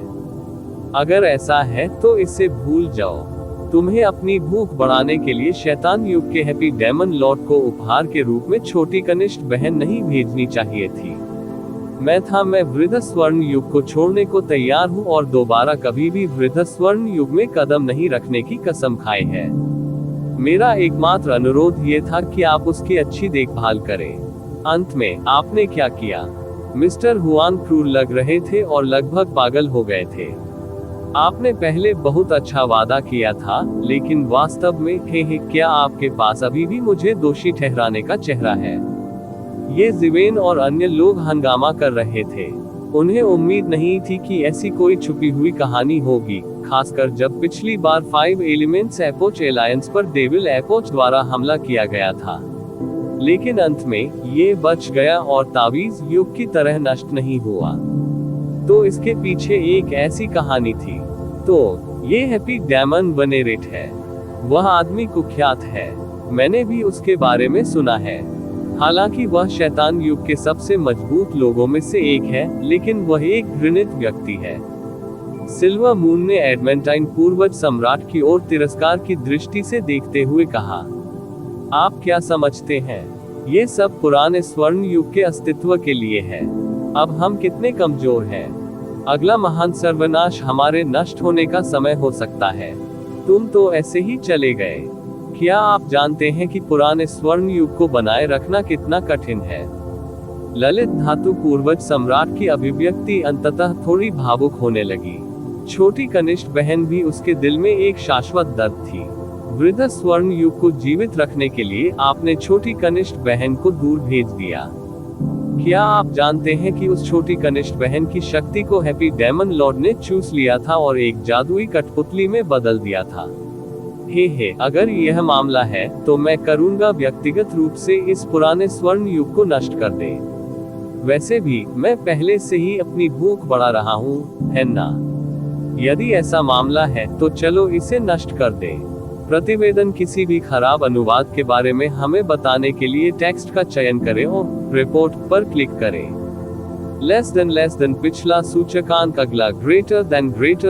अगर ऐसा है तो इसे भूल जाओ। तुम्हें अपनी भूख बढ़ाने के लिए शैतान युग के हैप्पी डेमन लॉर्ड को उपहार के रूप में छोटी कनिष्ठ बहन नहीं भेजनी चाहिए थी। मैं वृद्ध स्वर्ण युग को छोड़ने को तैयार हूँ और दोबारा कभी भी वृद्ध स्वर्ण युग में कदम नहीं रखने की कसम खाई है। मेरा एकमात्र अनुरोध ये था कि आप उसकी अच्छी देखभाल करें। अंत में आपने क्या किया? मिस्टर हुआंग क्रूर लग रहे थे और लगभग पागल हो गए थे। आपने पहले बहुत अच्छा वादा किया था, लेकिन वास्तव में क्या आपके पास अभी भी मुझे दोषी ठहराने का चेहरा है? ये जिवेन और अन्य लोग हंगामा कर रहे थे। उन्हें उम्मीद नहीं थी कि ऐसी कोई छुपी हुई कहानी होगी, खासकर जब पिछली बार 5 एलिमेंट्स एपोच एलायंस पर डेविल एपोच द्वारा हमला किया गया था। लेकिन अंत में ये बच गया और तावीज युग की तरह नष्ट नहीं हुआ। तो इसके पीछे एक ऐसी कहानी थी। तो ये हैप्पी डेमन वेनेरेट है। वह आदमी कुख्यात है। मैंने भी उसके बारे में सुना है। हालांकि वह शैतान युग के सबसे मजबूत लोगों में से एक है, लेकिन वह एक घृणित व्यक्ति है। सिल्वर मून ने एडमेंटाइन पूर्वज सम्राट की ओर तिरस्कार की दृष्टि से देखते हुए कहा, आप क्या समझते हैं? ये सब पुराने स्वर्ण युग के अस्तित्व के लिए है। अब हम कितने कमजोर हैं। अगला महान सर्वनाश हमारे नष्ट होने का समय हो सकता है। तुम तो ऐसे ही चले गए। क्या आप जानते हैं कि पुराने स्वर्ण युग को बनाए रखना कितना कठिन है? ललित धातु पूर्वज सम्राट की अभिव्यक्ति अंततः थोड़ी भावुक होने लगी। छोटी कनिष्ठ बहन भी उसके दिल में एक शाश्वत दर्द थी। वृद्ध स्वर्ण युग को जीवित रखने के लिए आपने छोटी कनिष्ठ बहन को दूर भेज दिया। क्या आप जानते हैं कि उस छोटी कनिष्ठ बहन की शक्ति को हैप्पी डेमन लॉर्ड ने चूस लिया था और एक जादुई कठपुतली में बदल दिया था? अगर यह मामला है तो मैं करूंगा व्यक्तिगत रूप से इस पुराने स्वर्ण युग को नष्ट कर दे। वैसे भी मैं पहले से ही अपनी भूख बढ़ा रहा हूँ, है ना? यदि ऐसा मामला है तो चलो इसे नष्ट कर दे। प्रतिवेदन किसी भी खराब अनुवाद के बारे में हमें बताने के लिए टेक्स्ट का चयन करें और रिपोर्ट पर क्लिक करें। लेस देन पिछला सूचकांक, अगला ग्रेटर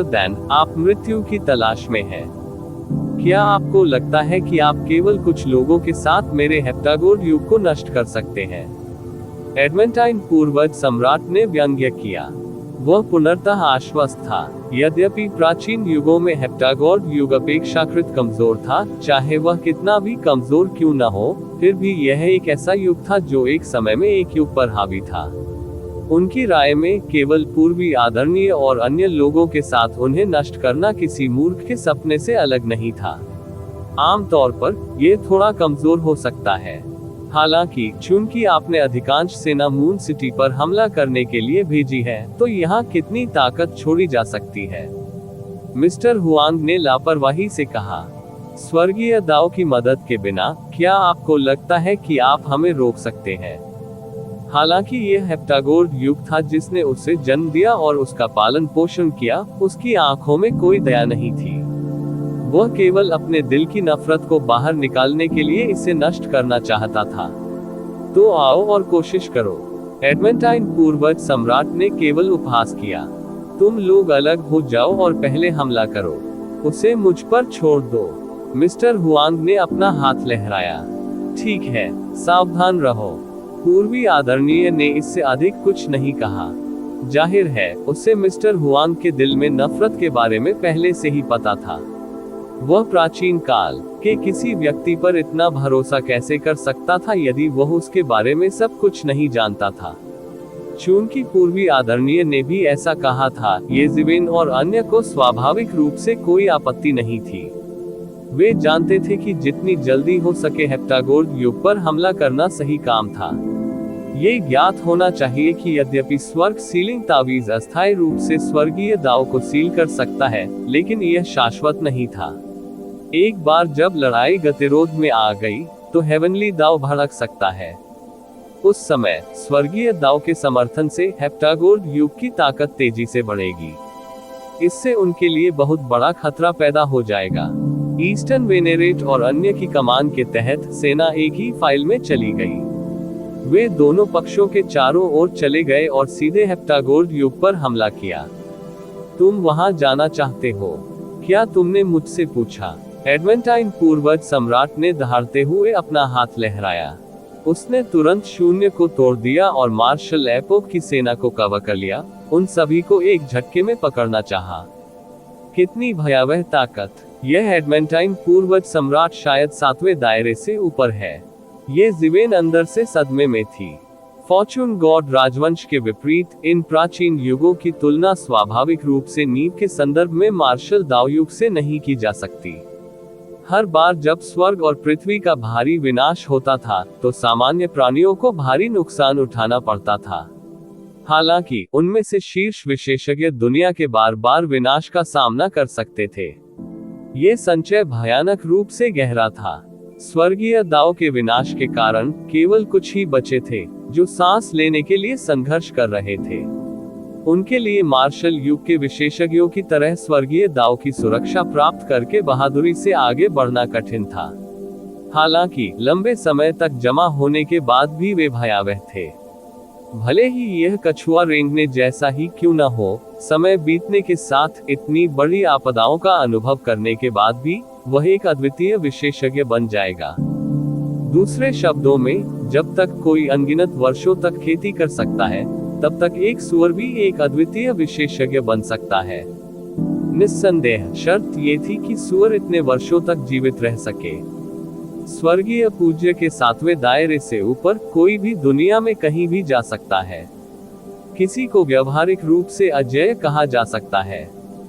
देन। आप मृत्यु की तलाश में हैं। क्या आपको लगता है कि आप केवल कुछ लोगों के साथ मेरे हेप्टागोर युग को नष्ट कर सकते हैं? एडमेंटाइन पूर्वज सम्राट ने व्यंग्य किया। वह पुनर्तः आश्वस्त था। यद्यपि प्राचीन युगों में हेप्टागोर युग अपेक्षाकृत कमजोर था, चाहे वह कितना भी कमजोर क्यों न हो, फिर भी यह एक ऐसा युग था जो एक समय में एक युग पर हावी था। उनकी राय में केवल पूर्वी आदरणीय और अन्य लोगों के साथ उन्हें नष्ट करना किसी मूर्ख के सपने से अलग नहीं था। आमतौर पर यह थोड़ा कमजोर हो सकता है। हालांकि चूंकि आपने अधिकांश सेना मून सिटी पर हमला करने के लिए भेजी है, तो यहाँ कितनी ताकत छोड़ी जा सकती है? मिस्टर हुआंग ने लापरवाही से कहा। स्वर्गीय दाओ की मदद के बिना क्या आपको लगता है कि आप हमें रोक सकते हैं? हालांकि यह हेप्टागोर युग था जिसने उसे जन्म दिया और उसका पालन पोषण किया, उसकी आंखों में कोई दया नहीं थी। वह केवल अपने दिल की नफरत को बाहर निकालने के लिए इसे नष्ट करना चाहता था। तो आओ और कोशिश करो। एडमेंटाइन पूर्वज सम्राट ने केवल उपहास किया। तुम लोग अलग हो जाओ और पहले हमला करो। उसे मुझ पर छोड़ दो। मिस्टर हुआंग ने अपना हाथ लहराया। ठीक है, सावधान रहो। पूर्वी आदरणीय ने इससे अधिक कुछ नहीं कहा। जाहिर है उसे मिस्टर हुआंग के दिल में नफरत के बारे में पहले से ही पता था। वह प्राचीन काल के किसी व्यक्ति पर इतना भरोसा कैसे कर सकता था यदि वह उसके बारे में सब कुछ नहीं जानता था? चूंकि पूर्वी आदरणीय ने भी ऐसा कहा था, येज़िवेन और अन्य को स्वाभाविक रूप से कोई आपत्ति नहीं थी। वे जानते थे कि जितनी जल्दी हो सके हेप्टागोर्ड युग पर हमला करना सही काम था। ये ज्ञात होना चाहिए कि यद्यपि स्वर्ग सीलिंग तावीज अस्थायी रूप से स्वर्गीय दाव को सील कर सकता है, लेकिन यह शाश्वत नहीं था। एक बार जब लड़ाई गतिरोध में आ गई, तो हेवनली दाव भड़क सकता है। उस समय स्वर्गीय दाव के समर्थन से हेप्टागोर्ड युग की ताकत तेजी से बढ़ेगी। इससे उनके लिए बहुत बड़ा खतरा पैदा हो जाएगा। ईस्टर्न वेनेरेट और अन्य की कमान के तहत सेना एक ही फाइल में चली गई। वे दोनों पक्षों के चारों ओर चले गए और सीधे हेप्टागोर्ड युग पर हमला किया। तुम वहां जाना चाहते हो? क्या तुमने मुझसे पूछा? एडवेंटाइन पूर्वज सम्राट ने दहाड़ते हुए अपना हाथ लहराया। उसने तुरंत शून्य को तोड़ दिया और मार्शल एपोक की सेना को कवर कर लिया, उन सभी को एक झटके में पकड़ना चाहा। कितनी भयावह ताकत! यह एडवेंटाइन पूर्वज सम्राट शायद 7वें दायरे से ऊपर है। ये ज़िवेन अंदर से सदमे में थी। फॉर्चून गॉड राजवंश के विपरीत इन प्राचीन युगों की तुलना स्वाभाविक रूप से नींव के संदर्भ में मार्शल दाव युग से नहीं की जा सकती। हर बार जब स्वर्ग और पृथ्वी का भारी विनाश होता था, तो सामान्य प्राणियों को भारी नुकसान उठाना पड़ता था। हालांकि उनमें से शीर्ष विशेषज्ञ दुनिया के बार बार विनाश का सामना कर सकते थे। ये संचय भयानक रूप से गहरा था। स्वर्गीय दाव के विनाश के कारण केवल कुछ ही बचे थे, जो सांस लेने के लिए संघर्ष कर रहे थे। उनके लिए मार्शल युग के विशेषज्ञों की तरह स्वर्गीय दाव की सुरक्षा प्राप्त करके बहादुरी से आगे बढ़ना कठिन था। हालांकि लंबे समय तक जमा होने के बाद भी वे भयावह थे। भले ही यह कछुआ रेंगने जैसा ही क्यों न हो, समय बीतने के साथ इतनी बड़ी आपदाओं का अनुभव करने के बाद भी वह एक अद्वितीय विशेषज्ञ बन जाएगा। दूसरे शब्दों में, जब तक कोई अनगिनत वर्षों तक खेती कर सकता है, तब तक एक सूअर भी एक अद्वितीय विशेषज्ञ बन सकता है। निस्संदेह शर्त ये थी कि सूअर इतने वर्षों तक जीवित रह सके। स्वर्गीय पूज्य के 7वें दायरे से ऊपर कोई भी दुनिया में कहीं भी जा सकता है। किसी को व्यावहारिक रूप से अजेय कहा जा सकता है।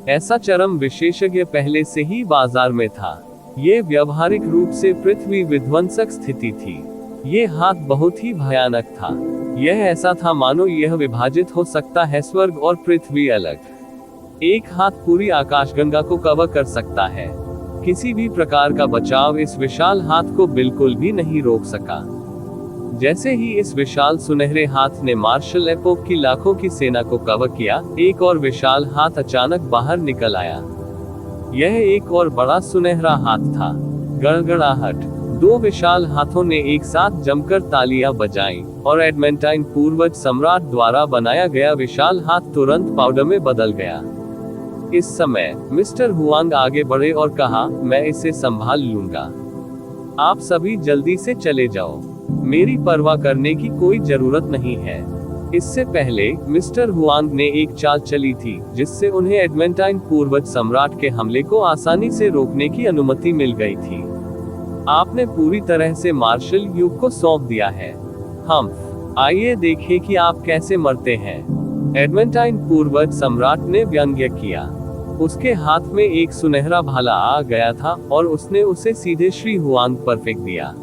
ऐसा चरम विशेषज्ञ पहले से ही बाजार में था। ये व्यावहारिक रूप से पृथ्वी विध्वंसक स्थिति थी। ये हाथ बहुत ही भयानक था। यह ऐसा था मानो यह विभाजित हो सकता है स्वर्ग और पृथ्वी अलग। एक हाथ पूरी आकाशगंगा को कवर कर सकता है। किसी भी प्रकार का बचाव इस विशाल हाथ को बिल्कुल भी नहीं रोक सका। जैसे ही इस विशाल सुनहरे हाथ ने मार्शल एपोक की लाखों की सेना को कवर किया, एक और विशाल हाथ अचानक बाहर निकल आया। यह एक और बड़ा सुनहरा हाथ था। गड़गड़ाहट। दो विशाल हाथों ने एक साथ जमकर तालियां बजाईं, और एडवेंटाइन पूर्वज सम्राट द्वारा बनाया गया विशाल हाथ तुरंत पाउडर में बदल गया। इस समय मिस्टर हुआंग आगे बढ़े और कहा, मैं इसे संभाल लूंगा। आप सभी जल्दी से चले जाओ। मेरी परवाह करने की कोई जरूरत नहीं है। इससे पहले मिस्टर हुआंग ने एक चाल चली थी, जिससे उन्हें एडवेंटाइन पूर्वज सम्राट के हमले को आसानी से रोकने की अनुमति मिल गई थी। आपने पूरी तरह से मार्शल युग को सौंप दिया है। आइए देखें कि आप कैसे मरते हैं। एडवेंटाइन पूर्वज सम्राट ने व्यंग्य किया। उसके हाथ में एक सुनहरा भाला आ गया था और उसने उसे सीधे श्री हुआंग पर फेंक दिया।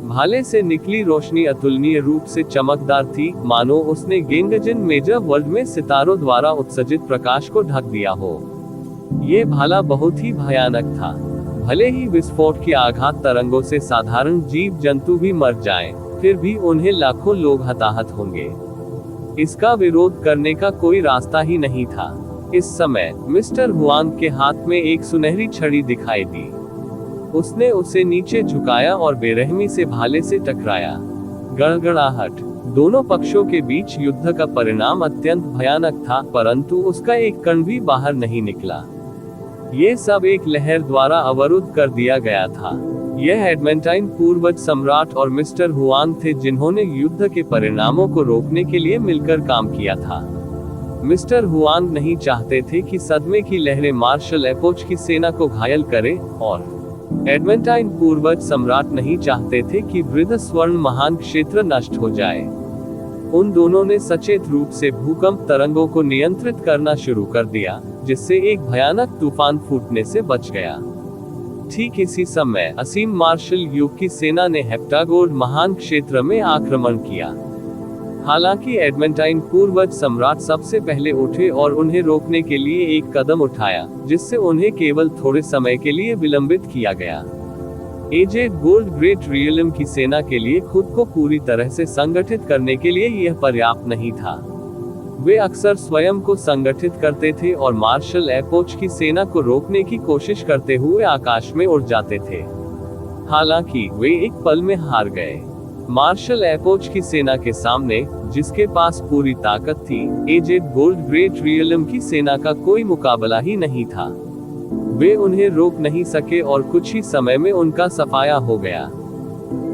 भाले से निकली रोशनी अतुलनीय रूप से चमकदार थी, मानो उसने गेंगजन मेजर वर्ल्ड में सितारों द्वारा उत्सर्जित प्रकाश को ढक दिया हो। ये भाला बहुत ही भयानक था। भले ही विस्फोट की आघात तरंगों से साधारण जीव जंतु भी मर जाएं, फिर भी उन्हें लाखों लोग हताहत होंगे। इसका विरोध करने का कोई रास्ता ही नहीं था। इस समय मिस्टर हुआंग के हाथ में एक सुनहरी छड़ी दिखाई दी। उसने उसे नीचे झुकाया और बेरहमी से भाले से टकराया। गड़गड़ाहट। दोनों पक्षों के बीच युद्ध का परिणाम अत्यंत भयानक था, परंतु उसका एक कण भी बाहर नहीं निकला। ये सब एक लहर द्वारा अवरुद्ध कर दिया गया था। यह एडवेंटाइन पूर्वज सम्राट और मिस्टर हुआंग थे, जिन्होंने युद्ध के परिणामों को रोकने के लिए मिलकर काम किया था। मिस्टर हुआंग नहीं चाहते थे कि सदमे की लहरें मार्शल एपोच की सेना को घायल करें, और एडवेंटाइन पूर्वज सम्राट नहीं चाहते थे कि वृद्ध स्वर्ण महान क्षेत्र नष्ट हो जाए। उन दोनों ने सचेत रूप से भूकंप तरंगों को नियंत्रित करना शुरू कर दिया, जिससे एक भयानक तूफान फूटने से बच गया। ठीक इसी समय असीम मार्शल युग की सेना ने हेप्टागोन महान क्षेत्र में आक्रमण किया। हालांकि एडमेंटाइन पूर्वज सम्राट सबसे पहले उठे और उन्हें रोकने के लिए एक कदम उठाया, जिससे उन्हें केवल थोड़े समय के लिए विलंबित किया गया। एजेड गोल्ड ग्रेट रियलम की सेना के लिए खुद को पूरी तरह से संगठित करने के लिए यह पर्याप्त नहीं था। वे अक्सर स्वयं को संगठित करते थे और मार्शल एपोच की सेना को रोकने की कोशिश करते हुए आकाश में उड़ जाते थे। हालांकि वे एक पल में हार गए। मार्शल एपोच की सेना के सामने, जिसके पास पूरी ताकत थी, एजेड गोल्ड ग्रेट रियलम की सेना का कोई मुकाबला ही नहीं था। वे उन्हें रोक नहीं सके और कुछ ही समय में उनका सफाया हो गया।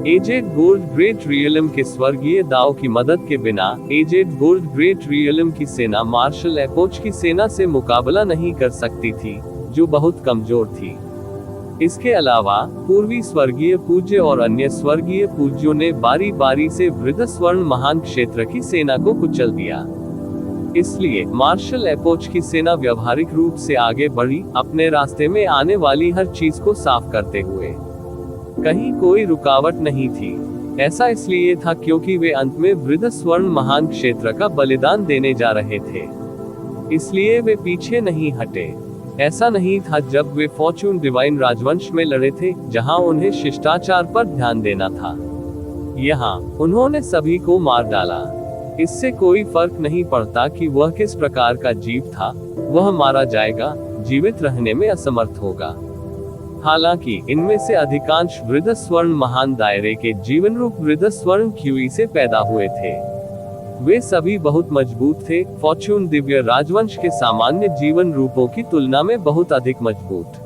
एजेड गोल्ड ग्रेट रियलम के स्वर्गीय दाव की मदद के बिना एजेड गोल्ड ग्रेट रियलम की सेना मार्शल एपोच की सेना से मुकाबला नहीं कर सकती थी, जो बहुत कमजोर थी। इसके अलावा पूर्वी स्वर्गीय पूज्य और अन्य स्वर्गीय पूज्यों ने बारी बारी से वृद्ध स्वर्ण महान क्षेत्र की सेना को कुचल दिया। इसलिए मार्शल एपोच की सेना व्यावहारिक रूप से आगे बढ़ी, अपने रास्ते में आने वाली हर चीज को साफ करते हुए। कहीं कोई रुकावट नहीं थी। ऐसा इसलिए था क्योंकि वे अंत में वृद्ध स्वर्ण महान क्षेत्र का बलिदान देने जा रहे थे। इसलिए वे पीछे नहीं हटे। ऐसा नहीं था जब वे फॉर्चून डिवाइन राजवंश में लड़े थे, जहां उन्हें शिष्टाचार पर ध्यान देना था। यहाँ उन्होंने सभी को मार डाला। इससे कोई फर्क नहीं पड़ता कि वह किस प्रकार का जीव था, वह मारा जाएगा, जीवित रहने में असमर्थ होगा। हालांकि इनमें से अधिकांश वृद्ध स्वर्ण महान दायरे के जीवन रूप वृद्ध स्वर्ण क्यूई से पैदा हुए थे। वे सभी बहुत मजबूत थे, फॉर्चून दिव्य राजवंश के सामान्य जीवन रूपों की तुलना में बहुत अधिक मजबूत।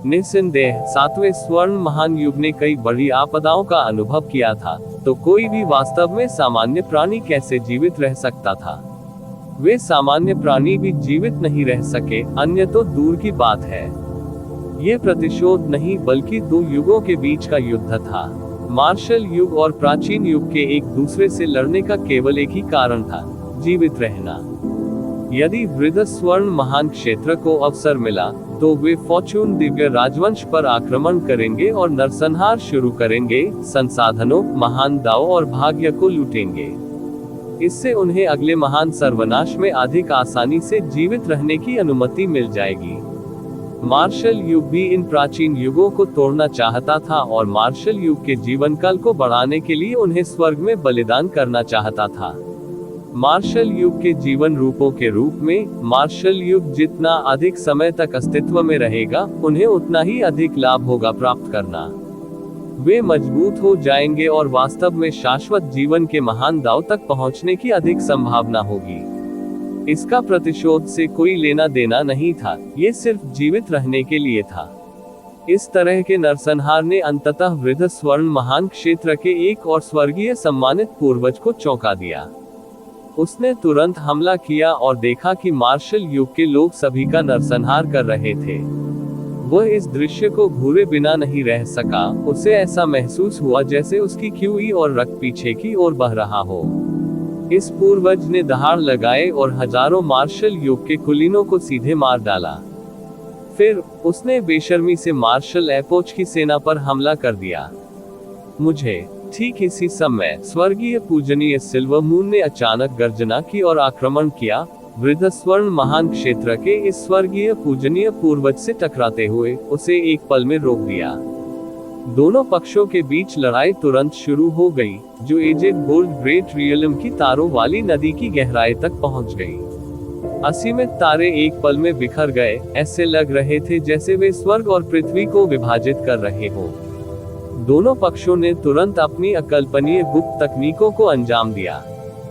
निस्संदेह सातवें स्वर्ण महान युग ने कई बड़ी आपदाओं का अनुभव किया था, तो कोई भी वास्तव में सामान्य प्राणी कैसे जीवित रह सकता था? वे सामान्य प्राणी भी जीवित नहीं रह सके, अन्य तो दूर की बात है। ये प्रतिशोध नहीं बल्कि दो युगों के बीच का युद्ध था। मार्शल युग और प्राचीन युग के एक दूसरे से लड़ने का केवल एक ही कारण था, जीवित रहना। यदि वृद्ध स्वर्ण महान क्षेत्र को अवसर मिला, तो वे फॉर्चून दिव्य राजवंश पर आक्रमण करेंगे और नरसंहार शुरू करेंगे, संसाधनों, महान दाव और भाग्य को लूटेंगे। इससे उन्हें अगले महान सर्वनाश में अधिक आसानी से जीवित रहने की अनुमति मिल जाएगी। मार्शल युग भी इन प्राचीन युगों को तोड़ना चाहता था और मार्शल युग के जीवन काल को बढ़ाने के लिए उन्हें स्वर्ग में बलिदान करना चाहता था। मार्शल युग के जीवन रूपों के रूप में, मार्शल युग जितना अधिक समय तक अस्तित्व में रहेगा, उन्हें उतना ही अधिक लाभ होगा प्राप्त करना। वे मजबूत हो जाएंगे और वास्तव में शाश्वत जीवन के महान दाव तक पहुंचने की अधिक संभावना होगी। इसका प्रतिशोध से कोई लेना देना नहीं था, ये सिर्फ जीवित रहने के लिए था। इस तरह के नरसंहार ने अंततः वृद्ध स्वर्ण महान क्षेत्र के एक और स्वर्गीय सम्मानित पूर्वज को चौंका दिया। उसने तुरंत हमला किया और देखा कि मार्शल युग के लोग सभी का नरसंहार कर रहे थे। वह इस दृश्य को घूरे बिना नहीं रह सका। उसे ऐसा महसूस हुआ जैसे उसकी क्यूई और रक्त पीछे की ओर बह रहा हो। इस पूर्वज ने दहाड़ लगाए और हजारों मार्शल युग के कुलीनों को सीधे मार डाला। फिर उसने बेशर्मी से मार्शल एपोच की सेना पर हमला कर दिया। मुझे ठीक इसी समय स्वर्गीय पूजनीय सिल्वर मून ने अचानक गर्जना की और आक्रमण किया, वृद्ध स्वर्ण महान क्षेत्र के इस स्वर्गीय पूजनीय पूर्वज से टकराते हुए उसे एक पल में रोक दिया। दोनों पक्षों के बीच लड़ाई तुरंत शुरू हो गई, जो एजेड गोल्ड ग्रेट रियलम की तारों वाली नदी की गहराई तक पहुंच गई। असीमित तारे एक पल में बिखर गए, ऐसे लग रहे थे जैसे वे स्वर्ग और पृथ्वी को विभाजित कर रहे हो। दोनों पक्षों ने तुरंत अपनी अकल्पनीय गुप्त तकनीकों को अंजाम दिया।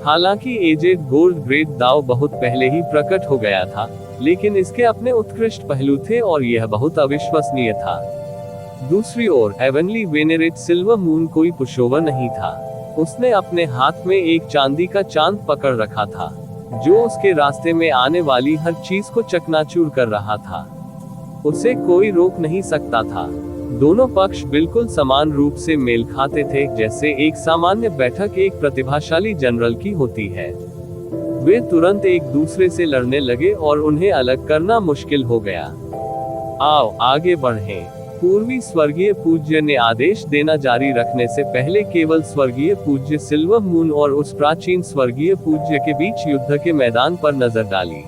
हालांकि एजेड गोल्ड ग्रेट दाव बहुत पहले ही प्रकट हो गया था, लेकिन इसके अपने उत्कृष्ट पहलू थे और यह बहुत अविश्वसनीय था। दूसरी ओर हेवनली वेनेरेट सिल्वर मून कोई पुशोवर नहीं था। उसने अपने हाथ में एक चांदी का चांद पकड़ रखा था, जो उसके रास्ते में आने वाली हर चीज को चकनाचूर कर रहा था। उसे कोई रोक नहीं सकता था। दोनों पक्ष बिल्कुल समान रूप से मेल खाते थे, जैसे एक सामान्य बैठक एक प्रतिभाशाली जनरल की होती है। वे तुरंत एक दूसरे से लड़ने लगे और उन्हें अलग करना मुश्किल हो गया। आओ आगे बढ़ें। पूर्वी स्वर्गीय पूज्य ने आदेश देना जारी रखने से पहले केवल स्वर्गीय पूज्य सिल्वर मून और उस प्राचीन स्वर्गीय पूज्य के बीच युद्ध के मैदान पर नजर डाली।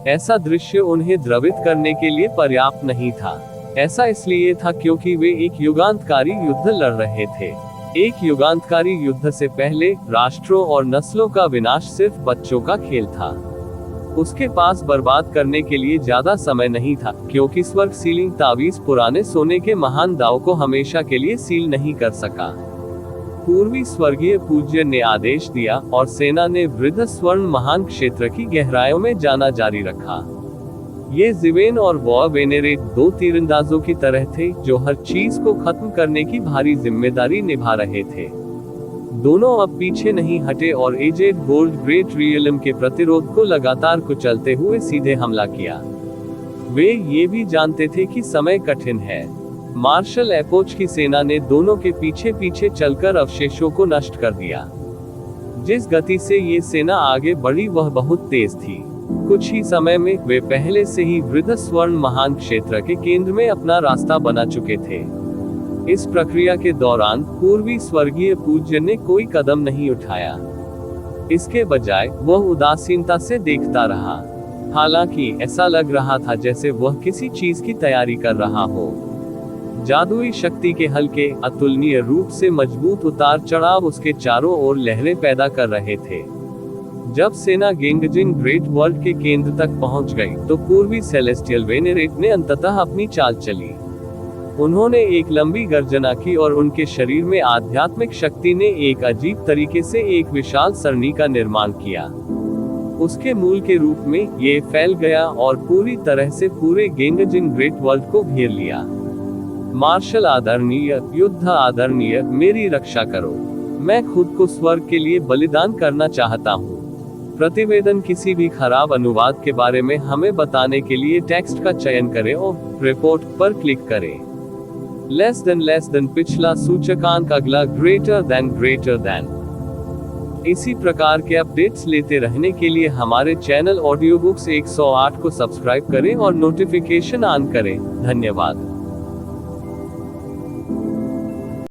ऐसा दृश्य उन्हें द्रवित करने के लिए पर्याप्त नहीं था। ऐसा इसलिए था क्योंकि वे एक युगांतकारी युद्ध लड़ रहे थे। एक युगांतकारी युद्ध से पहले राष्ट्रों और नस्लों का विनाश सिर्फ बच्चों का खेल था। उसके पास बर्बाद करने के लिए ज्यादा समय नहीं था, क्योंकि स्वर्ग सीलिंग तावीज पुराने सोने के महान दाव को हमेशा के लिए सील नहीं कर सका। पूर्वी स्वर्गीय पूज्य ने आदेश दिया और सेना ने वृद्ध स्वर्ण महान क्षेत्र की गहराइयों में जाना जारी रखा। ये जिवेन और वॉ वेनेरेट दो तीरंदाजों की तरह थे, जो हर चीज को खत्म करने की भारी जिम्मेदारी निभा रहे थे। दोनों अब पीछे नहीं हटे और एजेड गोल्ड ग्रेट रियलम के प्रतिरोध को लगातार कुचलते हुए सीधे हमला किया। वे ये भी जानते थे कि समय कठिन है। मार्शल एपोच की सेना ने दोनों के पीछे पीछे चलकर अवशेषों को नष्ट कर दिया। जिस गति से ये सेना आगे बढ़ी वह बहुत तेज थी। कुछ ही समय में वे पहले से ही वृद्ध स्वर्ण महान क्षेत्र के केंद्र में अपना रास्ता बना चुके थे। इस प्रक्रिया के दौरान पूर्वी स्वर्गीय पूज्य ने कोई कदम नहीं उठाया। इसके बजाय वह उदासीनता से देखता रहा। हालांकि ऐसा लग रहा था जैसे वह किसी चीज की तैयारी कर रहा हो। जादुई शक्ति के हल्के, अतुलनीय रूप से मजबूत उतार चढ़ाव उसके चारों ओर लहरें पैदा कर रहे थे। जब सेना गेंगजिन ग्रेट वर्ल्ड के केंद्र तक पहुंच गई, तो पूर्वी सेलेस्टियल वेनेरेट ने अंततः अपनी चाल चली। उन्होंने एक लंबी गर्जना की और उनके शरीर में आध्यात्मिक शक्ति ने एक अजीब तरीके से एक विशाल सरणी का निर्माण किया। उसके मूल के रूप में ये फैल गया और पूरी तरह से पूरे गेंगजिन ग्रेट वर्ल्ड को घेर लिया। मार्शल आदरणीय, युद्ध आदरणीय, मेरी रक्षा करो। मैं खुद को स्वर्ग के लिए बलिदान करना चाहता हूँ। प्रतिवेदन किसी भी खराब अनुवाद के बारे में हमें बताने के लिए टेक्स्ट का चयन करें और रिपोर्ट पर क्लिक करें। लेस देन पिछला सूचकांक, अगला ग्रेटर देन। इसी प्रकार के अपडेट्स लेते रहने के लिए हमारे चैनल ऑडियो बुक्स 108 को सब्सक्राइब करें और नोटिफिकेशन ऑन करें। धन्यवाद।